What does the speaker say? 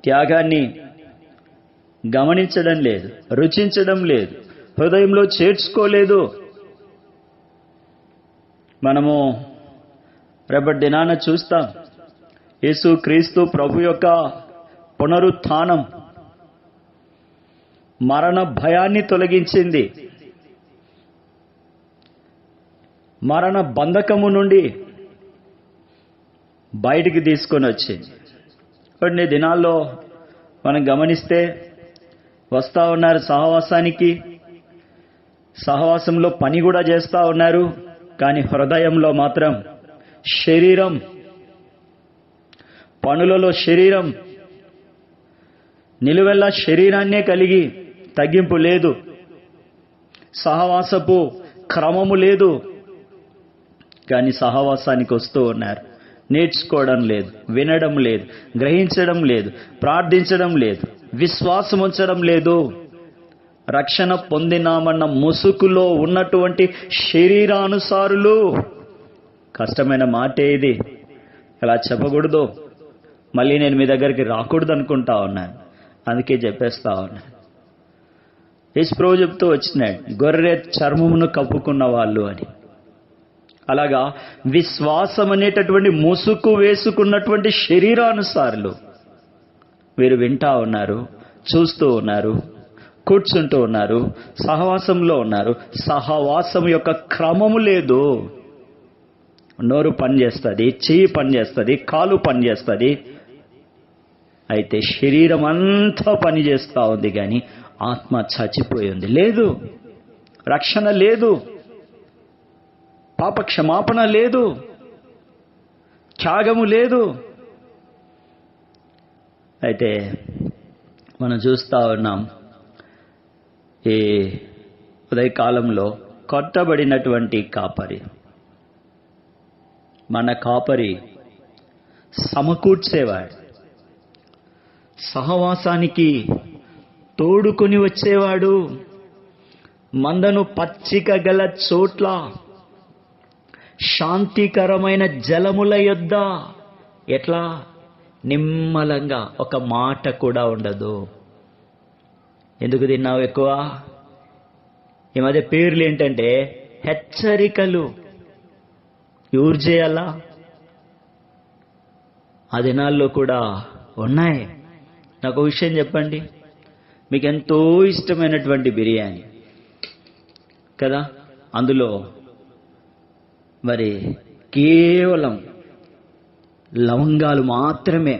త్యాగాన్ని గమనించడం లేదు, రుచించడం లేదు, హృదయంలో చేర్చుకోలేదు. మనము రేపటి దినాన చూస్తాం, యేసు క్రీస్తు ప్రభు యొక్క పునరుత్థానం మరణ భయాన్ని తొలగించింది, మరణ బంధకము నుండి బయటికి తీసుకొని వచ్చింది. కొన్ని దినాల్లో మనం గమనిస్తే వస్తూ ఉన్నారు సహవాసానికి, సహవాసంలో పని కూడా చేస్తూ ఉన్నారు, కానీ హృదయంలో మాత్రం శరీరం, పనులలో శరీరం, నిలువెల్లా శరీరాన్నే కలిగి తగ్గింపు లేదు, సహవాసపు క్రమము లేదు. కానీ సహవాసానికి వస్తూ ఉన్నారు, నేర్చుకోవడం లేదు, వినడం లేదు, గ్రహించడం లేదు, ప్రార్థించడం లేదు, విశ్వాసం ఉంచడం లేదు. రక్షణ పొందినామన్న ముసుగులో ఉన్నటువంటి శరీరానుసారులు. కష్టమైన మాటే ఇది, అలా చెప్పకూడదు. మళ్ళీ నేను మీ దగ్గరికి రాకూడదు అనుకుంటా ఉన్నాను, అందుకే చెప్పేస్తా ఉన్నాను. యేసుప్రభు చెప్తూ వచ్చినాడు, గొర్రె చర్మమును కప్పుకున్న వాళ్ళు అని. అలాగా విశ్వాసం అనేటటువంటి ముసుగు వేసుకున్నటువంటి శరీరానుసారులు వీరు వింటా ఉన్నారు, చూస్తూ ఉన్నారు, కూర్చుంటూ ఉన్నారు, సహవాసంలో ఉన్నారు. సహవాసం యొక్క క్రమము లేదు. నోరు పని చేస్తుంది, చెయ్యి పని చేస్తుంది, కాలు పని చేస్తుంది, అయితే శరీరం అంతా పని చేస్తూ ఉంది, కానీ ఆత్మ చచ్చిపోయి ఉంది. లేదు, రక్షణ లేదు, పాప క్షమాపణ లేదు, త్యాగము లేదు. అయితే మనం చూస్తూ ఉన్నాం, ఈ ఉదయకాలంలో కొట్టబడినటువంటి కాపరి, మన కాపరి సమకూర్చేవాడు, సహవాసానికి తోడుకొని వచ్చేవాడు. మందను పచ్చిక గల చోట్ల, శాంతికరమైన జలముల యొద్ద, ఎట్లా నిమ్మలంగా, ఒక మాట కూడా ఉండదు. ఎందుకు తిన్నావు ఎక్కువ? ఈ మధ్య పేర్లు ఏంటంటే హెచ్చరికలు. ఎవరు చేయాలా? ఆ దినాల్లో కూడా ఉన్నాయి. నాకు విషయం చెప్పండి, మీకు ఎంతో ఇష్టమైనటువంటి బిర్యానీ కదా, అందులో మరి కేవలం లవంగాలు మాత్రమే